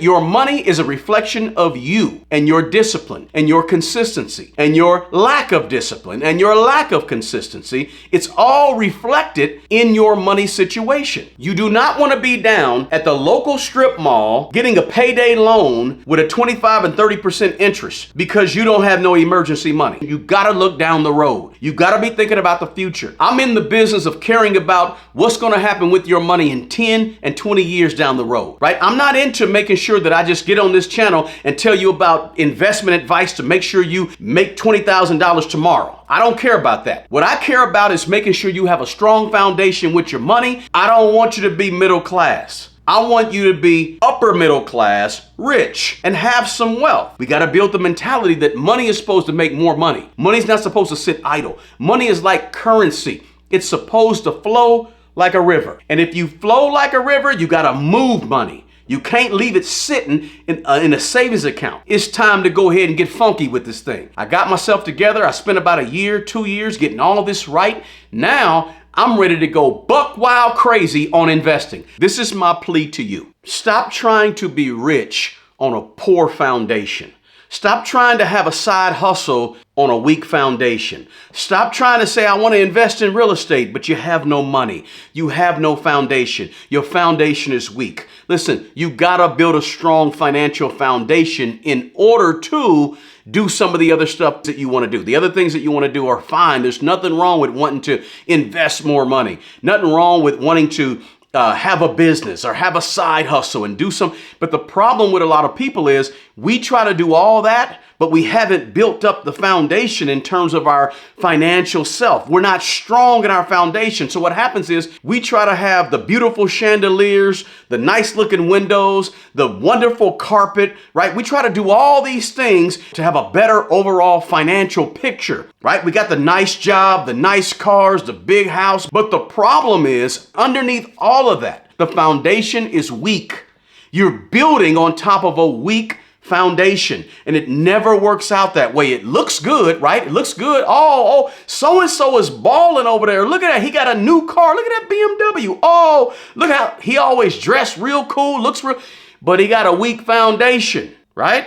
Your money is a reflection of you and your discipline and your consistency and your lack of discipline and your lack of consistency. It's all reflected in your money situation. You do not want to be down at the local strip mall getting a payday loan with a 25 and 30% interest because you don't have no emergency money. You got to look down the road. You got to be thinking about the future. I'm in the business of caring about what's going to happen with your money in 10 and 20 years down the road, right? I'm not into making sure that I just get on this channel and tell you about investment advice to make sure you make $20,000 tomorrow. I don't care about that. What I care about is making sure you have a strong foundation with your money. I don't want you to be middle class. I want you to be upper middle class, rich, and have some wealth. We got to build the mentality that money is supposed to make more money. Money's not supposed to sit idle. Money is like currency. It's supposed to flow like a river. And if you flow like a river, you got to move money. You can't leave it sitting in a savings account. It's time to go ahead and get funky with this thing. I got myself together. I spent about a year, 2 years getting all of this right. Now I'm ready to go buck wild crazy on investing. This is my plea to you. Stop trying to be rich on a poor foundation. Stop trying to have a side hustle on a weak foundation. Stop trying to say, I want to invest in real estate, but you have no money. You have no foundation. Your foundation is weak. Listen, you gotta build a strong financial foundation in order to do some of the other stuff that you want to do. The other things that you want to do are fine. There's nothing wrong with wanting to invest more money. Nothing wrong with wanting to have a business or have a side hustle and do some. But the problem with a lot of people is we try to do all that, but we haven't built up the foundation in terms of our financial self. We're not strong in our foundation. So what happens is we try to have the beautiful chandeliers, the nice looking windows, the wonderful carpet, right? We try to do all these things to have a better overall financial picture, right? We got the nice job, the nice cars, the big house. But the problem is underneath all of that, the foundation is weak. You're building on top of a weak foundation, and it never works out that way. It looks good, right? It looks good. Oh, so-and-so is balling over there. Look at that. He got a new car. Look at that BMW. Oh, look how he always dressed real cool, looks real, but he got a weak foundation, right?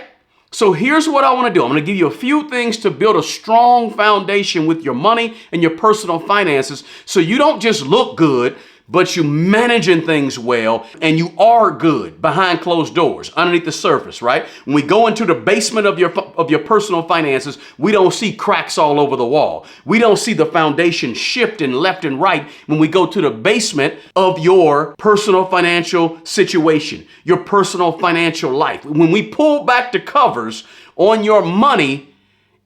So here's what I want to do. I'm going to give you a few things to build a strong foundation with your money and your personal finances so you don't just look good, but you managing things well and you are good behind closed doors, underneath the surface, right? When we go into the basement of your personal finances, we don't see cracks all over the wall. We don't see the foundation shifting left and right when we go to the basement of your personal financial situation, your personal financial life. When we pull back the covers on your money,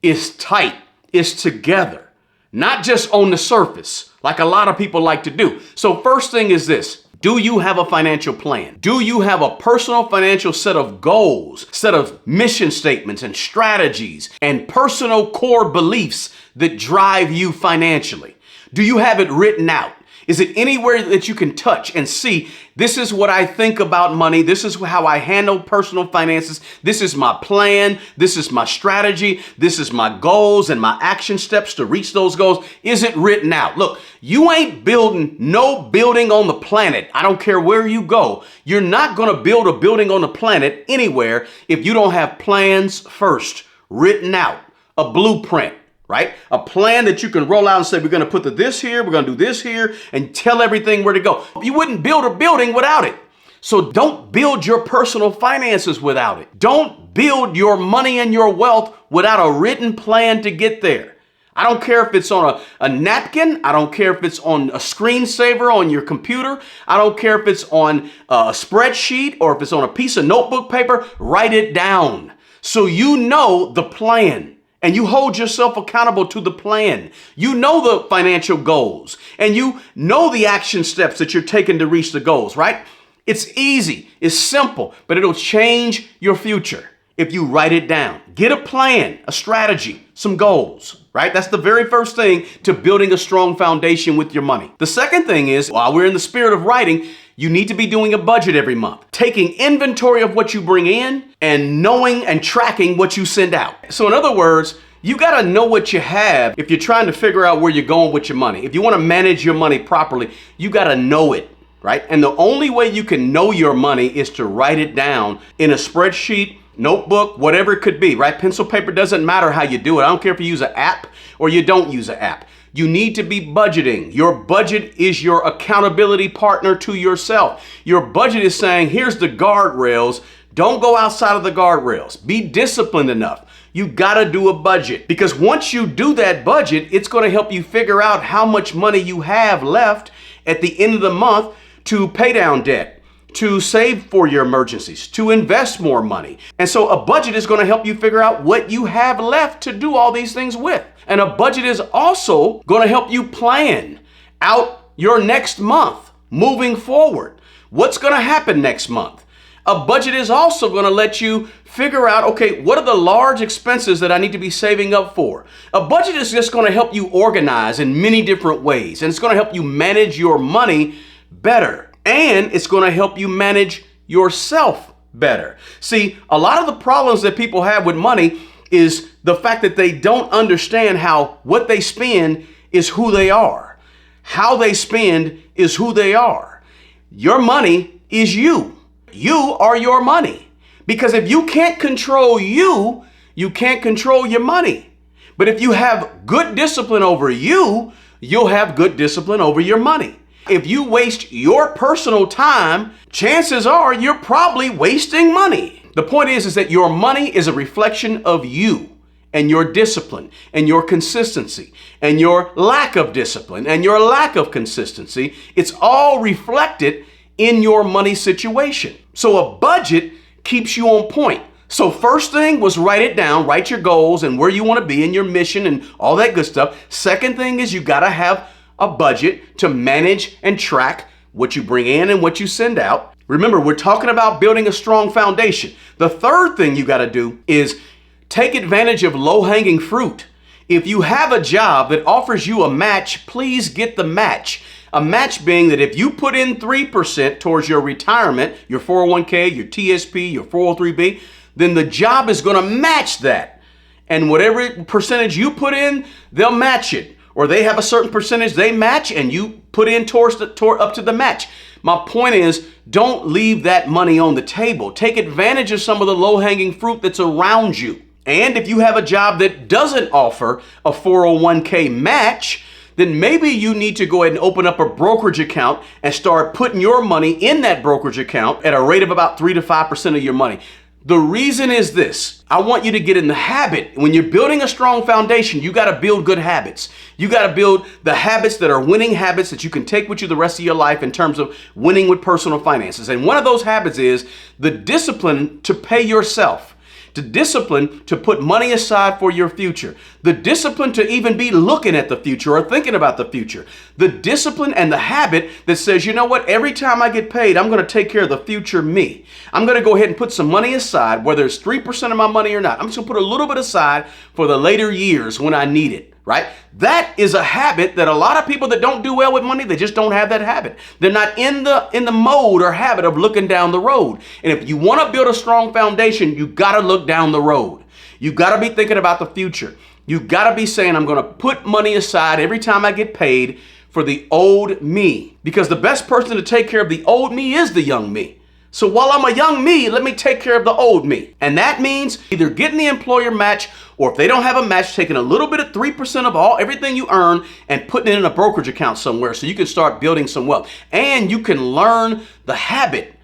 it's tight, it's together, not just on the surface, like a lot of people like to do. So first thing is this. Do you have a financial plan? Do you have a personal financial set of goals, set of mission statements and strategies and personal core beliefs that drive you financially? Do you have it written out? Is it anywhere that you can touch and see, this is what I think about money. This is how I handle personal finances. This is my plan. This is my strategy. This is my goals and my action steps to reach those goals. Is it written out? Look, you ain't building no building on the planet. I don't care where you go. You're not going to build a building on the planet anywhere if you don't have plans first, written out, a blueprint. Right? A plan that you can roll out and say, we're going to put this here, we're going to do this here, and tell everything where to go. You wouldn't build a building without it. So don't build your personal finances without it. Don't build your money and your wealth without a written plan to get there. I don't care if it's on a napkin. I don't care if it's on a screensaver on your computer. I don't care if it's on a spreadsheet or if it's on a piece of notebook paper. Write it down so you know the plan. And you hold yourself accountable to the plan. You know the financial goals and you know the action steps that you're taking to reach the goals, right? It's easy, it's simple, but it'll change your future if you write it down. Get a plan, a strategy, some goals, right? That's the very first thing to building a strong foundation with your money. The second thing is, while we're in the spirit of writing, you need to be doing a budget every month, taking inventory of what you bring in and knowing and tracking what you send out. So in other words, you got to know what you have if you're trying to figure out where you're going with your money. If you want to manage your money properly, you got to know it, right? And the only way you can know your money is to write it down in a spreadsheet, notebook, whatever it could be, right? Pencil, paper, doesn't matter how you do it. I don't care if you use an app or you don't use an app. You need to be budgeting. Your budget is your accountability partner to yourself. Your budget is saying, here's the guardrails. Don't go outside of the guardrails. Be disciplined enough. You got to do a budget, because once you do that budget, it's going to help you figure out how much money you have left at the end of the month to pay down debt, to save for your emergencies, to invest more money. And so a budget is going to help you figure out what you have left to do all these things with. And a budget is also going to help you plan out your next month moving forward. What's going to happen next month? A budget is also going to let you figure out, okay, what are the large expenses that I need to be saving up for? A budget is just going to help you organize in many different ways, and it's going to help you manage your money better, and it's going to help you manage yourself better. See, a lot of the problems that people have with money is the fact that they don't understand how what they spend is who they are. How they spend is who they are. Your money is you. You are your money. Because if you can't control you, you can't control your money. But if you have good discipline over you, you'll have good discipline over your money. If you waste your personal time, chances are you're probably wasting money. The point is that your money is a reflection of you and your discipline and your consistency and your lack of discipline and your lack of consistency. It's all reflected in your money situation. So a budget keeps you on point. So first thing was write it down, write your goals and where you want to be and your mission and all that good stuff. Second thing is you got to have a budget to manage and track what you bring in and what you send out. Remember, we're talking about building a strong foundation. The third thing you got to do is take advantage of low-hanging fruit. If you have a job that offers you a match, please get the match. A match being that if you put in 3% towards your retirement, your 401k, your TSP, your 403b, then the job is going to match that. And whatever percentage you put in, they'll match it. Or they have a certain percentage they match and you put in up to the match. My point is, don't leave that money on the table. Take advantage of some of the low-hanging fruit that's around you. And if you have a job that doesn't offer a 401k match, then maybe you need to go ahead and open up a brokerage account and start putting your money in that brokerage account at a rate of about 3 to 5% of your money. The reason is this. I want you to get in the habit. When you're building a strong foundation, you got to build good habits. You got to build the habits that are winning habits that you can take with you the rest of your life in terms of winning with personal finances. And one of those habits is the discipline to pay yourself. The discipline to put money aside for your future. The discipline to even be looking at the future or thinking about the future. The discipline and the habit that says, you know what, every time I get paid, I'm going to take care of the future me. I'm going to go ahead and put some money aside, whether it's 3% of my money or not. I'm just going to put a little bit aside for the later years when I need it. Right? That is a habit that a lot of people that don't do well with money, they just don't have that habit. They're not in the mode or habit of looking down the road. And if you want to build a strong foundation, you got to look down the road. You got to be thinking about the future. You got to be saying, I'm going to put money aside every time I get paid for the old me. Because the best person to take care of the old me is the young me. So while I'm a young me, let me take care of the old me. And that means either getting the employer match, or if they don't have a match, taking a little bit of 3% of everything you earn and putting it in a brokerage account somewhere so you can start building some wealth. And you can learn the habit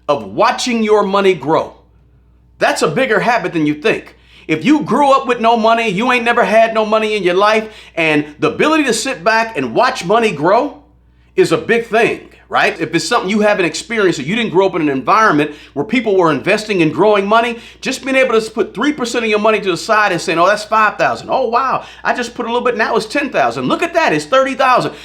of watching your money grow. That's a bigger habit than you think. If you grew up with no money, you ain't never had no money in your life, and the ability to sit back and watch money grow is a big thing, right? If it's something you haven't experienced or you didn't grow up in an environment where people were investing and growing money, just being able to put 3% of your money to the side and saying, oh, that's $5,000. Oh, wow, I just put a little bit, now it's $10,000. Look at that, it's $30,000.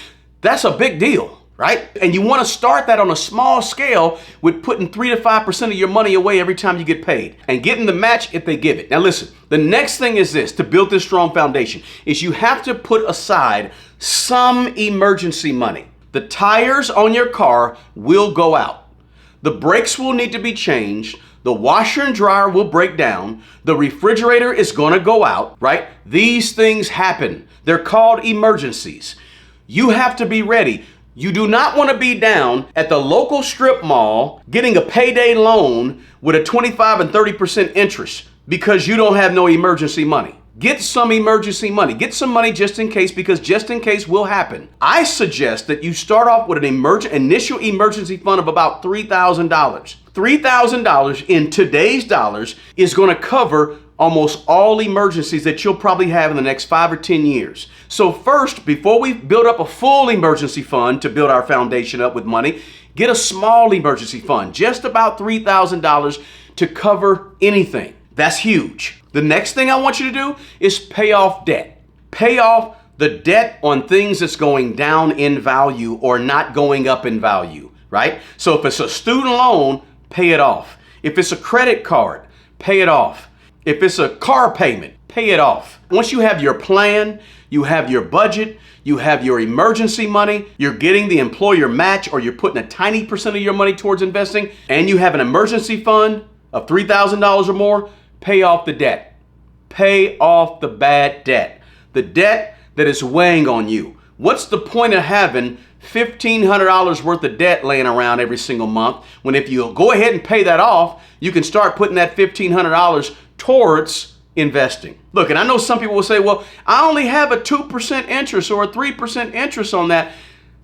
That's a big deal, right? And you want to start that on a small scale with putting 3 to 5% of your money away every time you get paid and getting the match if they give it. Now listen, the next thing is this, to build this strong foundation, is you have to put aside some emergency money. The tires on your car will go out. The brakes will need to be changed. The washer and dryer will break down. The refrigerator is going to go out, right? These things happen. They're called emergencies. You have to be ready. You do not want to be down at the local strip mall getting a payday loan with a 25 and 30% interest because you don't have no emergency money. Get some emergency money. Get some money just in case, because just in case will happen. I suggest that you start off with an initial emergency fund of about $3,000. $3,000 in today's dollars is going to cover almost all emergencies that you'll probably have in the next 5 or 10 years. So first, before we build up a full emergency fund to build our foundation up with money, get a small emergency fund, just about $3,000 to cover anything. That's huge. The next thing I want you to do is pay off debt. Pay off the debt on things that's going down in value or not going up in value, right? So if it's a student loan, pay it off. If it's a credit card, pay it off. If it's a car payment, pay it off. Once you have your plan, you have your budget, you have your emergency money, you're getting the employer match, or you're putting a tiny percent of your money towards investing, and you have an emergency fund of $3,000 or more, pay off the debt. Pay off the bad debt. The debt that is weighing on you. What's the point of having $1,500 worth of debt laying around every single month when if you go ahead and pay that off, you can start putting that $1,500 towards investing? Look, and I know some people will say, well, I only have a 2% interest or a 3% interest on that.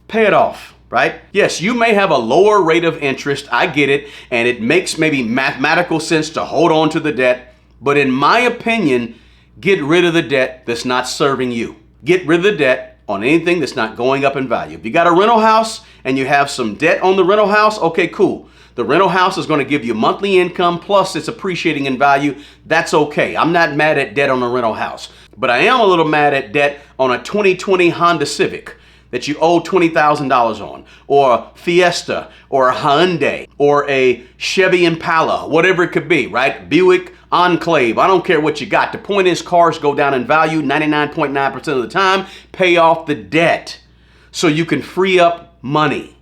Pay it off, right? Yes, you may have a lower rate of interest. I get it. And it makes maybe mathematical sense to hold on to the debt. But in my opinion, get rid of the debt that's not serving you. Get rid of the debt on anything that's not going up in value. If you got a rental house and you have some debt on the rental house, okay, cool. The rental house is going to give you monthly income, plus it's appreciating in value. That's okay. I'm not mad at debt on a rental house, but I am a little mad at debt on a 2020 Honda Civic that you owe $20,000 on, or a Fiesta, or a Hyundai, or a Chevy Impala, whatever it could be, right? Buick Enclave. I don't care what you got. The point is, cars go down in value 99.9% of the time. Pay off the debt so you can free up money.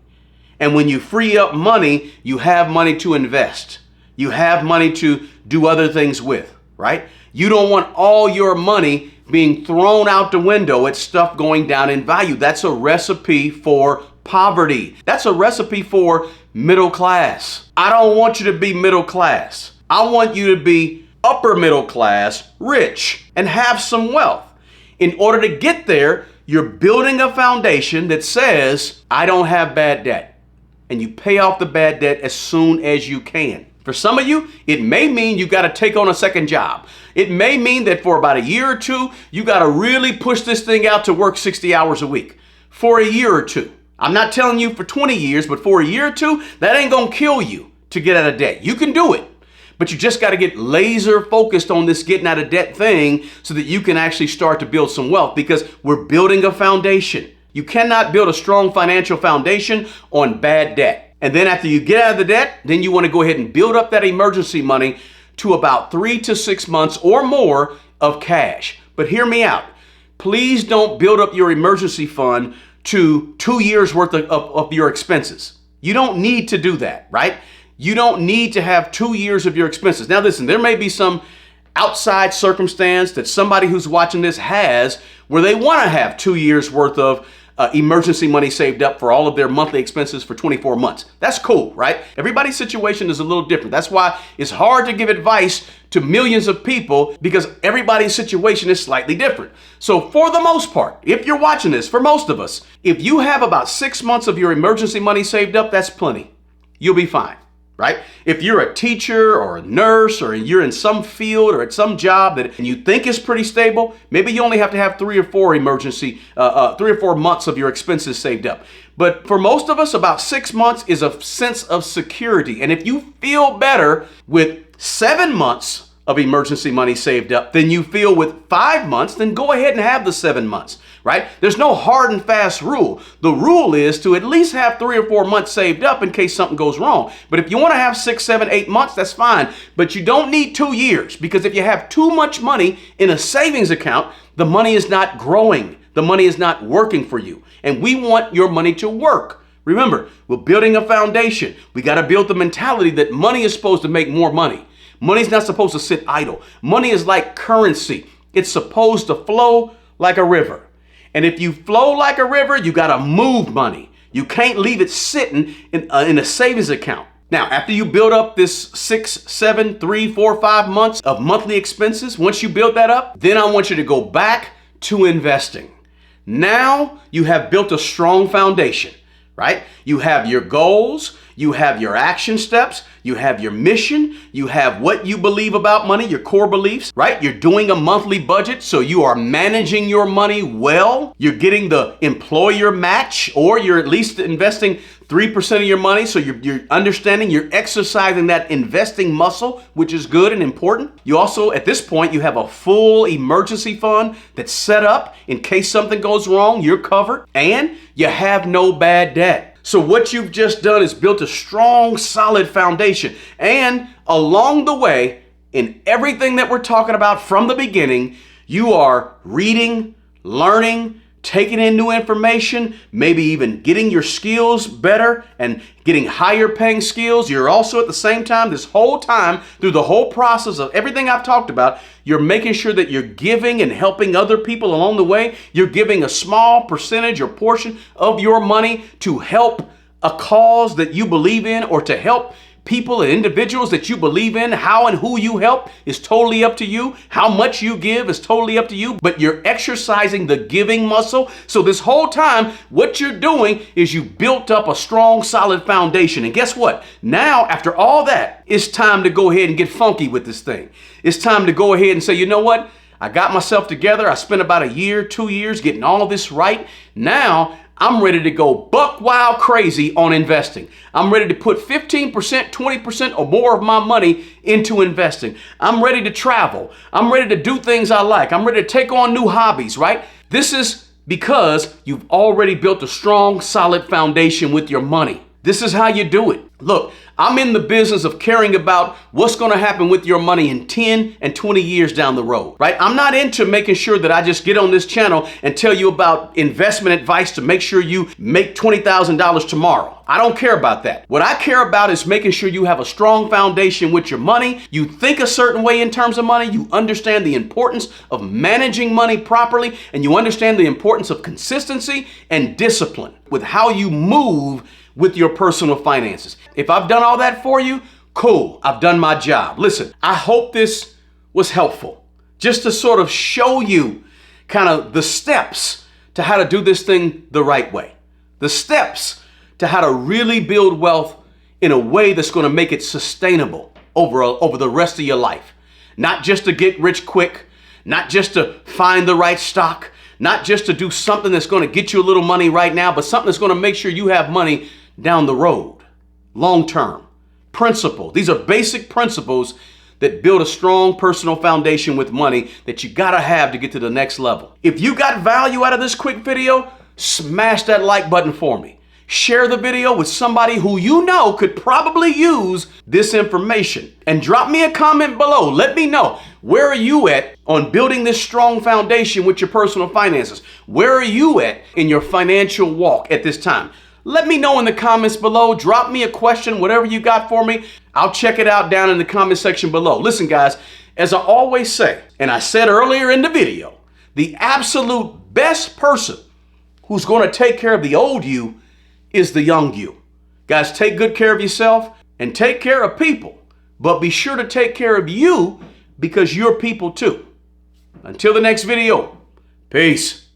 And when you free up money, you have money to invest. You have money to do other things with, right? You don't want all your money being thrown out the window at stuff going down in value. That's a recipe for poverty. That's a recipe for middle class. I don't want you to be middle class. I want you to be upper middle class, rich, and have some wealth. In order to get there, you're building a foundation that says, I don't have bad debt. And you pay off the bad debt as soon as you can. For some of you, it may mean you got to take on a second job. It may mean that for about a year or two, you got to really push this thing out to work 60 hours a week for a year or two. I'm not telling you for 20 years, but for a year or two, that ain't going to kill you to get out of debt. You can do it, but you just got to get laser focused on this getting out of debt thing so that you can actually start to build some wealth, because we're building a foundation. You cannot build a strong financial foundation on bad debt. And then after you get out of the debt, then you want to go ahead and build up that emergency money to about 3 to 6 months or more of cash. But hear me out. Please don't build up your emergency fund to 2 years worth of your expenses. You don't need to do that, right? You don't need to have 2 years of your expenses. Now listen, there may be some outside circumstance that somebody who's watching this has where they want to have 2 years worth of emergency money saved up for all of their monthly expenses for 24 months. That's cool, right? Everybody's situation is a little different. That's why it's hard to give advice to millions of people, because everybody's situation is slightly different. So for the most part, if you're watching this, for most of us, if you have about 6 months of your emergency money saved up, that's plenty. You'll be fine. Right? If you're a teacher or a nurse, or you're in some field or at some job that you think is pretty stable, maybe you only have to have 3 or 4 months of your expenses saved up. But for most of us, about 6 months is a sense of security. And if you feel better with 7 months of emergency money saved up than you feel with 5 months, then go ahead and have the 7 months, right? There's no hard and fast rule. The rule is to at least have 3 or 4 months saved up in case something goes wrong. But if you want to have 6, 7, 8 months, that's fine. But you don't need 2 years, because if you have too much money in a savings account, the money is not growing. The money is not working for you. And we want your money to work. Remember, we're building a foundation. We got to build the mentality that money is supposed to make more money. Money's not supposed to sit idle. Money is like currency. It's supposed to flow like a river. And if you flow like a river, you got to move money. You can't leave it sitting in a savings account. Now, after you build up this 6, 7, 3, 4, 5 months of monthly expenses, once you build that up, then I want you to go back to investing. Now you have built a strong foundation, right? You have your goals, you have your action steps, you have your mission, you have what you believe about money, your core beliefs, right? You're doing a monthly budget, so you are managing your money well. You're getting the employer match, or you're at least investing 3% of your money, so you're understanding, you're exercising that investing muscle, which is good and important. You also, at this point, you have a full emergency fund that's set up in case something goes wrong, you're covered, and you have no bad debt. So what you've just done is built a strong, solid foundation. And along the way, in everything that we're talking about from the beginning, you are reading, learning, taking in new information, maybe even getting your skills better and getting higher paying skills. You're also at the same time, this whole time, through the whole process of everything I've talked about, you're making sure that you're giving and helping other people along the way. You're giving a small percentage or portion of your money to help a cause that you believe in, or to help people and individuals that you believe in. How and who you help is totally up to you. How much you give is totally up to you, but you're exercising the giving muscle. So this whole time, what you're doing is you built up a strong, solid foundation. And guess what? Now, after all that, it's time to go ahead and get funky with this thing. It's time to go ahead and say, you know what? I got myself together. I spent about a year, 2 years getting all of this right. Now, I'm ready to go buck wild crazy on investing. I'm ready to put 15%, 20% or more of my money into investing. I'm ready to travel. I'm ready to do things I like. I'm ready to take on new hobbies, right? This is because you've already built a strong, solid foundation with your money. This is how you do it. Look, I'm in the business of caring about what's going to happen with your money in 10 and 20 years down the road, right? I'm not into making sure that I just get on this channel and tell you about investment advice to make sure you make $20,000 tomorrow. I don't care about that. What I care about is making sure you have a strong foundation with your money. You think a certain way in terms of money. You understand the importance of managing money properly, and you understand the importance of consistency and discipline with how you move with your personal finances. If I've done all that for you, cool, I've done my job. Listen, I hope this was helpful, just to sort of show you kind of the steps to how to do this thing the right way. The steps to how to really build wealth in a way that's going to make it sustainable over the rest of your life. Not just to get rich quick, not just to find the right stock, not just to do something that's going to get you a little money right now, but something that's going to make sure you have money down the road, long term. Principle. These are basic principles that build a strong personal foundation with money that you gotta have to get to the next level. If you got value out of this quick video, smash that like button for me. Share the video with somebody who you know could probably use this information. And drop me a comment below. Let me know, where are you at on building this strong foundation with your personal finances? Where are you at in your financial walk at this time? Let me know in the comments below. Drop me a question, whatever you got for me. I'll check it out down in the comment section below. Listen, guys, as I always say, and I said earlier in the video, the absolute best person who's going to take care of the old you is the young you. Guys, take good care of yourself and take care of people, but be sure to take care of you because you're people too. Until the next video, peace.